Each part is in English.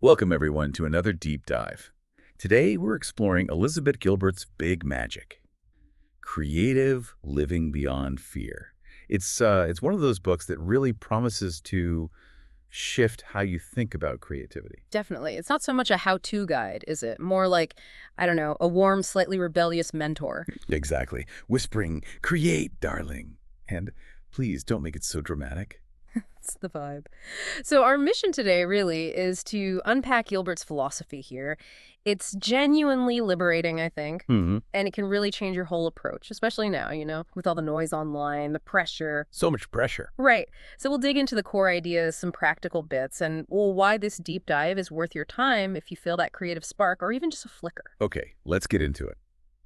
Welcome, everyone, to another deep dive. Today, we're exploring Elizabeth Gilbert's Big Magic, Creative Living Beyond Fear. It's one of those books that really promises to shift how you think about creativity. Definitely. It's not so much a how-to guide, is it? More like, I don't know, a warm, slightly rebellious mentor. Exactly. Whispering, create, darling. And please don't make it so dramatic. That's the vibe. So our mission today really is to unpack Gilbert's philosophy here. It's genuinely liberating, I think, Hmm. and it can really change your whole approach, especially now, with all the noise online, the pressure. So much pressure. Right. So we'll dig into the core ideas, some practical bits, and why this deep dive is worth your time if you feel that creative spark or even just a flicker. Okay, let's get into it.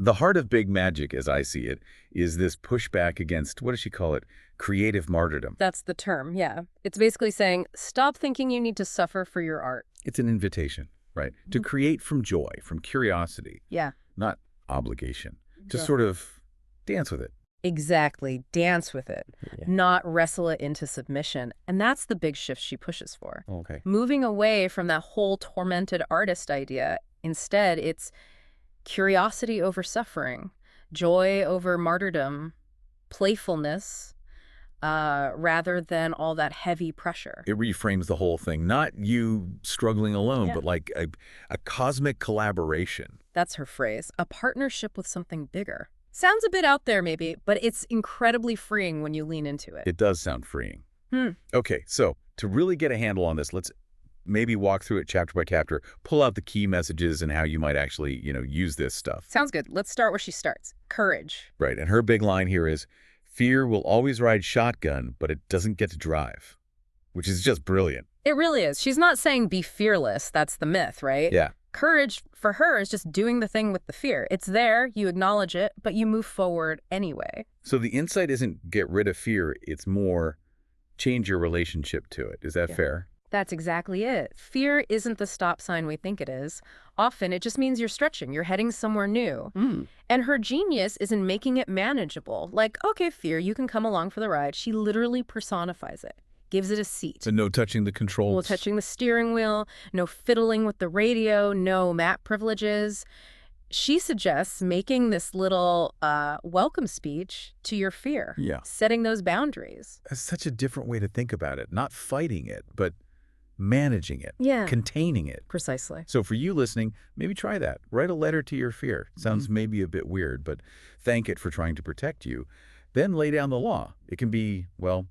The heart of Big Magic, as I see it, is this pushback against, what does she call it, creative martyrdom. That's the term, yeah. It's basically saying, stop thinking you need to suffer for your art. It's an invitation, right? To create from joy, from curiosity, Yeah. not obligation. To Yeah. sort of dance with it. Exactly. Dance with it, Yeah. not wrestle it into submission. And that's the big shift she pushes for. Okay. Moving away from that whole tormented artist idea. Instead, it's curiosity over suffering, joy over martyrdom, playfulness, rather than all that heavy pressure. It reframes the whole thing. Not you struggling alone, Yeah. but like a cosmic collaboration. That's her phrase, a partnership with something bigger. Sounds a bit out there maybe, but it's incredibly freeing when you lean into it. It does sound freeing. Hmm. Okay, so to really get a handle on this, let's maybe walk through it chapter by chapter, pull out the key messages and how you might actually, use this stuff. Sounds good. Let's start where she starts. Courage. Right, and her big line here is, fear will always ride shotgun, but it doesn't get to drive, which is just brilliant. It really is. She's not saying be fearless. That's the myth, right? Yeah. Courage for her is just doing the thing with the fear. It's there, you acknowledge it, but you move forward anyway. So the insight isn't get rid of fear, it's more change your relationship to it. Is that Yeah. fair? That's exactly it. Fear isn't the stop sign we think it is. Often it just means you're stretching, you're heading somewhere new. And her genius is in making it manageable. Like, okay, fear, you can come along for the ride. She literally personifies it, gives it a seat. So no touching the controls. No touching the steering wheel, no fiddling with the radio, no map privileges. She suggests making this little welcome speech to your fear. Yeah. Setting those boundaries. That's such a different way to think about it. Not fighting it, but managing it. Yeah. Containing it. Precisely. So for you listening, maybe try that. Write a letter to your fear. Sounds maybe a bit weird, but thank it for trying to protect you. Then lay down the law. It can be, well,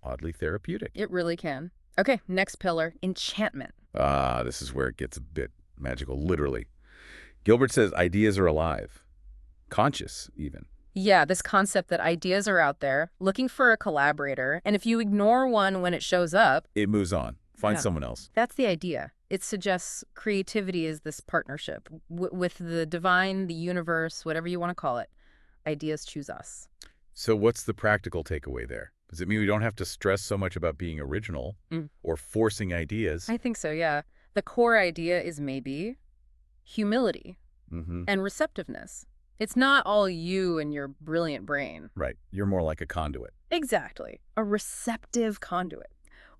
oddly therapeutic. It really can. Okay, next pillar, enchantment. Ah, this is where it gets a bit magical, literally. Gilbert says ideas are alive. Conscious, even. Yeah, this concept that ideas are out there, looking for a collaborator, and if you ignore one when it shows up, It moves on. Find Yeah. someone else. that's the idea. It suggests creativity is this partnership with the divine, the universe, whatever you want to call it. Ideas choose us. So what's the practical takeaway there? Does it mean we don't have to stress so much about being original or forcing ideas? I think so, yeah. The core idea is maybe humility and receptiveness. It's not all you and your brilliant brain. Right. You're more like a conduit. Exactly. A receptive conduit,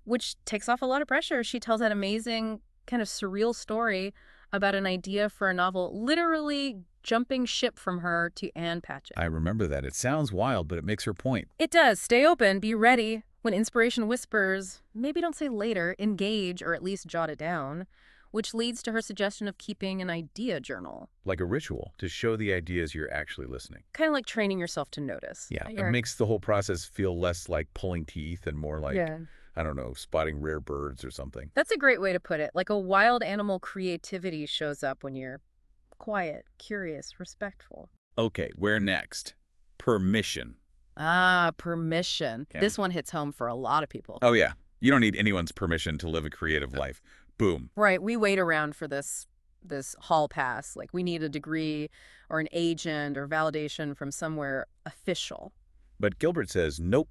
which takes off a lot of pressure. She tells that amazing kind of surreal story about an idea for a novel literally jumping ship from her to Anne Patchett. I remember that. It sounds wild, but it makes her point. It does. Stay open. Be ready. When inspiration whispers, maybe don't say later, engage or at least jot it down, which leads to her suggestion of keeping an idea journal. Like a ritual to show the ideas you're actually listening. Kind of like training yourself to notice. Yeah. It makes the whole process feel less like pulling teeth and more like, Yeah. I don't know, spotting rare birds or something. That's a great way to put it. Like a wild animal creativity shows up when you're quiet, curious, respectful. Okay, where next? Permission. Ah, permission. Yeah. This one hits home for a lot of people. Oh, yeah. You don't need anyone's permission to live a creative life. Boom. Right. We wait around for this hall pass. Like we need a degree or an agent or validation from somewhere official. But Gilbert says, nope.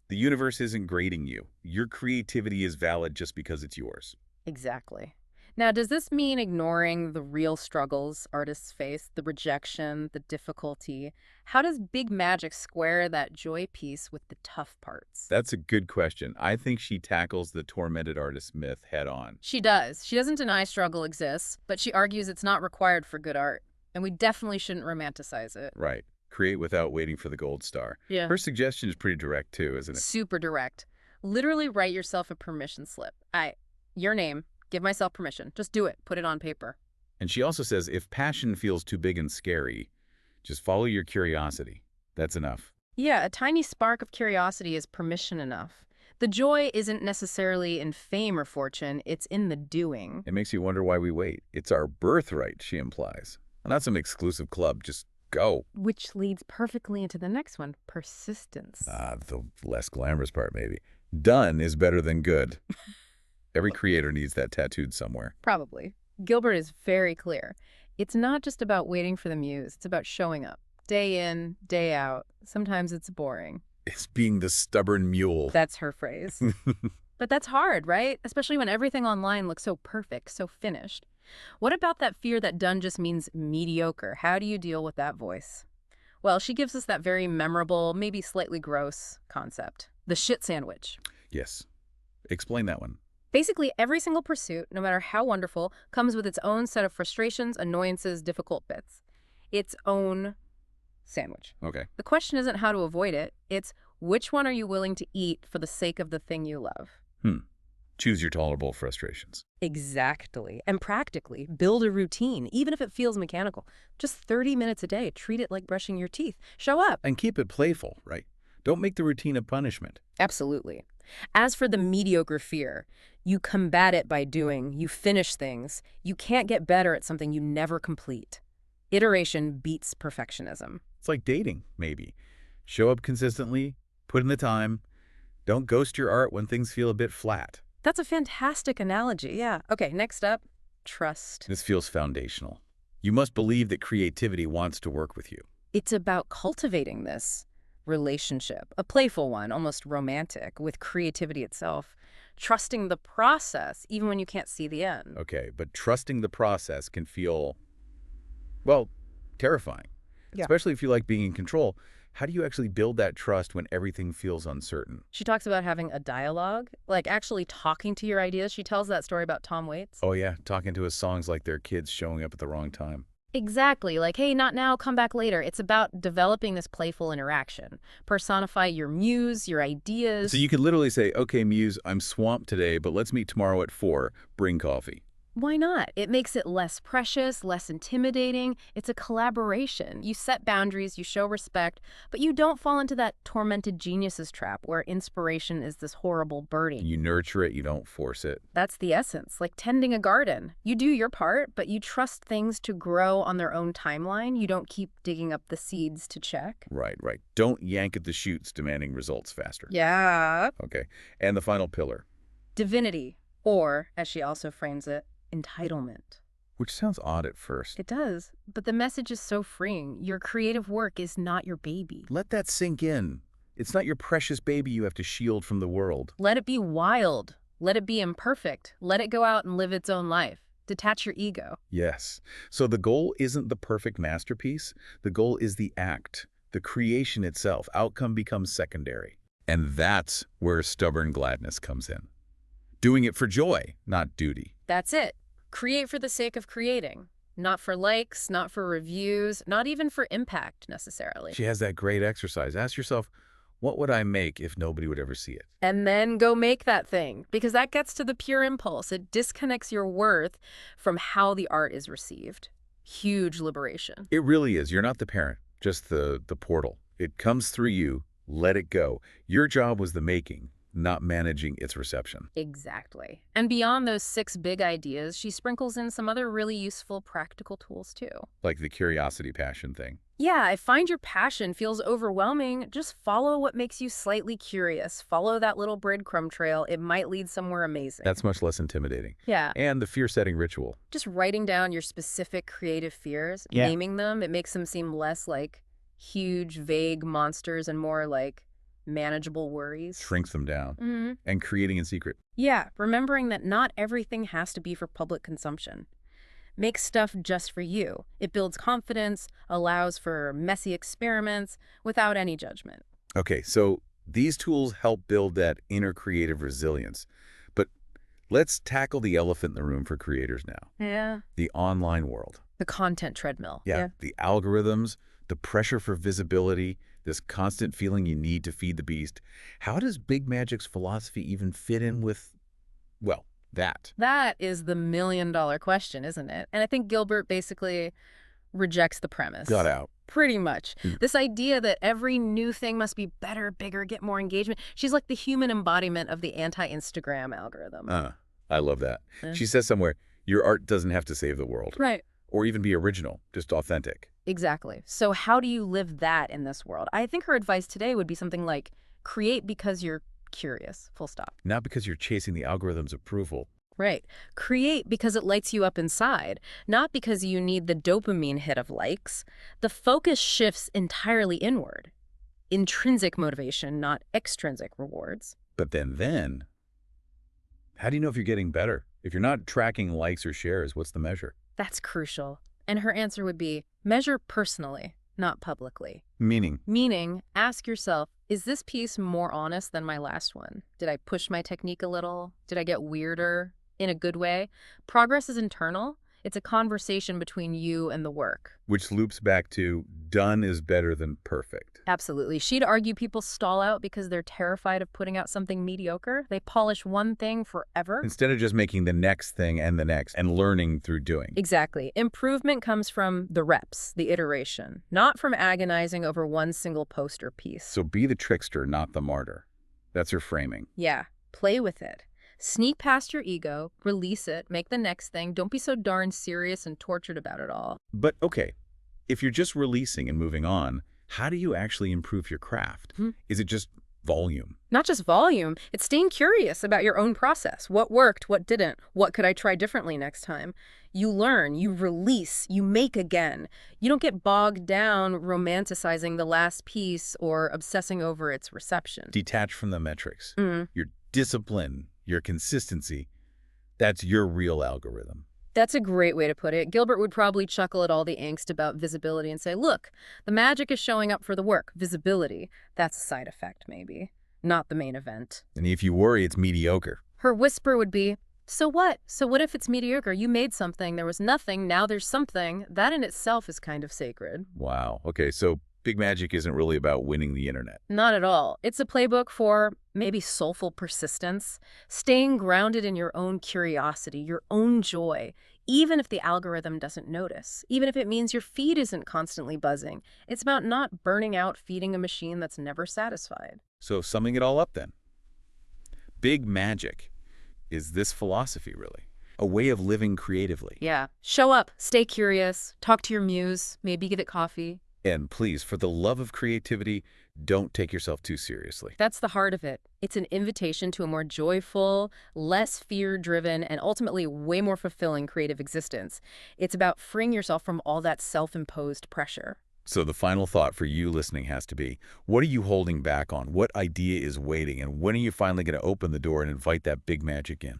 The universe isn't grading you. Your creativity is valid just because it's yours. Exactly. Now, does this mean ignoring the real struggles artists face, the rejection, the difficulty? How does Big Magic square that joy piece with the tough parts? That's a good question. I think she tackles the tormented artist myth head on. She does. She doesn't deny struggle exists, but she argues it's not required for good art. And we definitely shouldn't romanticize it. Right. Create without waiting for the gold star. Yeah. Her suggestion is pretty direct, too, isn't it? Super direct. Literally write yourself a permission slip. Your name, give myself permission. Just do it. Put it on paper. And she also says if passion feels too big and scary, just follow your curiosity. That's enough. Yeah, a tiny spark of curiosity is permission enough. The joy isn't necessarily in fame or fortune, it's in the doing. It makes you wonder why we wait. It's our birthright, she implies. Well, not some exclusive club. Just go. Which leads perfectly into the next one, persistence. The less glamorous part, maybe. Done is better than good. Every creator needs that tattooed somewhere. Probably. Gilbert is very clear. It's not just about waiting for the muse, it's about showing up. Day in, day out. Sometimes it's boring. It's being the stubborn mule. That's her phrase. But that's hard, right? Especially when everything online looks so perfect, so finished. What about that fear that done just means mediocre? How do you deal with that voice? Well, she gives us that very memorable, maybe slightly gross concept. The shit sandwich. Yes. Explain that one. Basically, every single pursuit, no matter how wonderful, comes with its own set of frustrations, annoyances, difficult bits. Its own sandwich. Okay. The question isn't how to avoid it. It's which one are you willing to eat for the sake of the thing you love? Choose your tolerable frustrations. Exactly. And practically, build a routine, even if it feels mechanical. Just 30 minutes a day. Treat it like brushing your teeth. Show up. And keep it playful, right? Don't make the routine a punishment. Absolutely. As for the mediocre fear, you combat it by doing. You finish things. You can't get better at something you never complete. Iteration beats perfectionism. It's like dating, maybe. Show up consistently, put in the time. Don't ghost your art when things feel a bit flat. That's a fantastic analogy, yeah. Okay, next up, trust. This feels foundational. You must believe that creativity wants to work with you. It's about cultivating this relationship, a playful one, almost romantic, with creativity itself. Trusting the process, even when you can't see the end. Okay, but trusting the process can feel, well, terrifying. Yeah. Especially if you like being in control. How do you actually build that trust when everything feels uncertain? She talks about having a dialogue, like actually talking to your ideas. She tells that story about Tom Waits. Oh yeah, talking to his songs like they're kids showing up at the wrong time. Exactly. Like, hey, not now, come back later. It's about developing this playful interaction. Personify your muse, your ideas. So you could literally say, okay, Muse, I'm swamped today, but let's meet tomorrow at 4. Bring coffee. Why not? It makes it less precious, less intimidating. It's a collaboration. You set boundaries, you show respect, but you don't fall into that tormented geniuses trap where inspiration is this horrible burden. You nurture it, you don't force it. That's the essence, like tending a garden. You do your part, but you trust things to grow on their own timeline. You don't keep digging up the seeds to check. Right. Don't yank at the shoots demanding results faster. Yeah. Okay. And the final pillar. Divinity, or, as she also frames it, entitlement. Which sounds odd at first. It does, but the message is so freeing. Your creative work is not your baby. Let that sink in. It's not your precious baby you have to shield from the world. Let it be wild. Let it be imperfect. Let it go out and live its own life. Detach your ego. Yes. So the goal isn't the perfect masterpiece. The goal is the act, the creation itself. Outcome becomes secondary. And that's where stubborn gladness comes in. Doing it for joy, not duty. That's it. Create for the sake of creating. Not for likes, not for reviews, not even for impact necessarily. She has that great exercise. Ask yourself, what would I make if nobody would ever see it? And then go make that thing, because that gets to the pure impulse. It disconnects your worth from how the art is received. Huge liberation. It really is. You're not the parent, just the portal. It comes through you. Let it go. Your job was the making, not managing its reception. Exactly. And beyond those 6 big ideas, she sprinkles in some other really useful practical tools too. Like the curiosity passion thing. Yeah, if find your passion feels overwhelming, just follow what makes you slightly curious. Follow that little breadcrumb trail. It might lead somewhere amazing. That's much less intimidating. Yeah. And the fear-setting ritual. Just writing down your specific creative fears, naming them, it makes them seem less like huge, vague monsters and more like manageable worries. Shrinks them down. Hmm. And creating in secret. Yeah, remembering that not everything has to be for public consumption. Make stuff just for you. It builds confidence, allows for messy experiments without any judgment. Okay, so these tools help build that inner creative resilience. But let's tackle the elephant in the room for creators now. Yeah. The online world. The content treadmill. Yeah, the algorithms, the pressure for visibility, this constant feeling you need to feed the beast. How does Big Magic's philosophy even fit in with, well, that? That is the million-dollar question, isn't it? And I think Gilbert basically rejects the premise. Got out. Pretty much. Mm. This idea that every new thing must be better, bigger, get more engagement. She's like the human embodiment of the anti-Instagram algorithm. I love that. Yeah. She says somewhere, your art doesn't have to save the world. Right. Or even be original, just authentic. Exactly. So how do you live that in this world? I think her advice today would be something like, create because you're curious, full stop. Not because you're chasing the algorithm's approval. Right. Create because it lights you up inside, not because you need the dopamine hit of likes. The focus shifts entirely inward. Intrinsic motivation, not extrinsic rewards. But then, how do you know if you're getting better? If you're not tracking likes or shares, what's the measure? That's crucial. And her answer would be, measure personally, not publicly. Meaning? Meaning, ask yourself, is this piece more honest than my last one? Did I push my technique a little? Did I get weirder? In a good way? Progress is internal. It's a conversation between you and the work. Which loops back to done is better than perfect. Absolutely. She'd argue people stall out because they're terrified of putting out something mediocre. They polish one thing forever. Instead of just making the next thing and the next and learning through doing. Exactly. Improvement comes from the reps, the iteration, not from agonizing over one single post or piece. So be the trickster, not the martyr. That's her framing. Yeah. Play with it. Sneak past your ego, release it, make the next thing. Don't be so darn serious and tortured about it all. But okay, if you're just releasing and moving on, how do you actually improve your craft? Is it just volume? Not just volume, it's staying curious about your own process. What worked, what didn't, what could I try differently next time? You learn, you release, you make again. You don't get bogged down romanticizing the last piece or obsessing over its reception. Detach from the metrics. Your discipline, your consistency, that's your real algorithm. That's a great way to put it. Gilbert would probably chuckle at all the angst about visibility and say, look, the magic is showing up for the work. Visibility, that's a side effect maybe, not the main event. And if you worry, it's mediocre. Her whisper would be, so what? So what if it's mediocre? You made something, there was nothing, now there's something. That in itself is kind of sacred. Wow. Okay, so Big Magic isn't really about winning the internet. Not at all. It's a playbook for maybe soulful persistence, staying grounded in your own curiosity, your own joy, even if the algorithm doesn't notice, even if it means your feed isn't constantly buzzing. It's about not burning out feeding a machine that's never satisfied. So summing it all up then, Big Magic is this philosophy really? A way of living creatively. Yeah. Show up, stay curious, talk to your muse, maybe give it coffee. And please, for the love of creativity, don't take yourself too seriously. That's the heart of it. It's an invitation to a more joyful, less fear-driven, and ultimately way more fulfilling creative existence. It's about freeing yourself from all that self-imposed pressure. So the final thought for you listening has to be, what are you holding back on? What idea is waiting? And when are you finally going to open the door and invite that Big Magic in?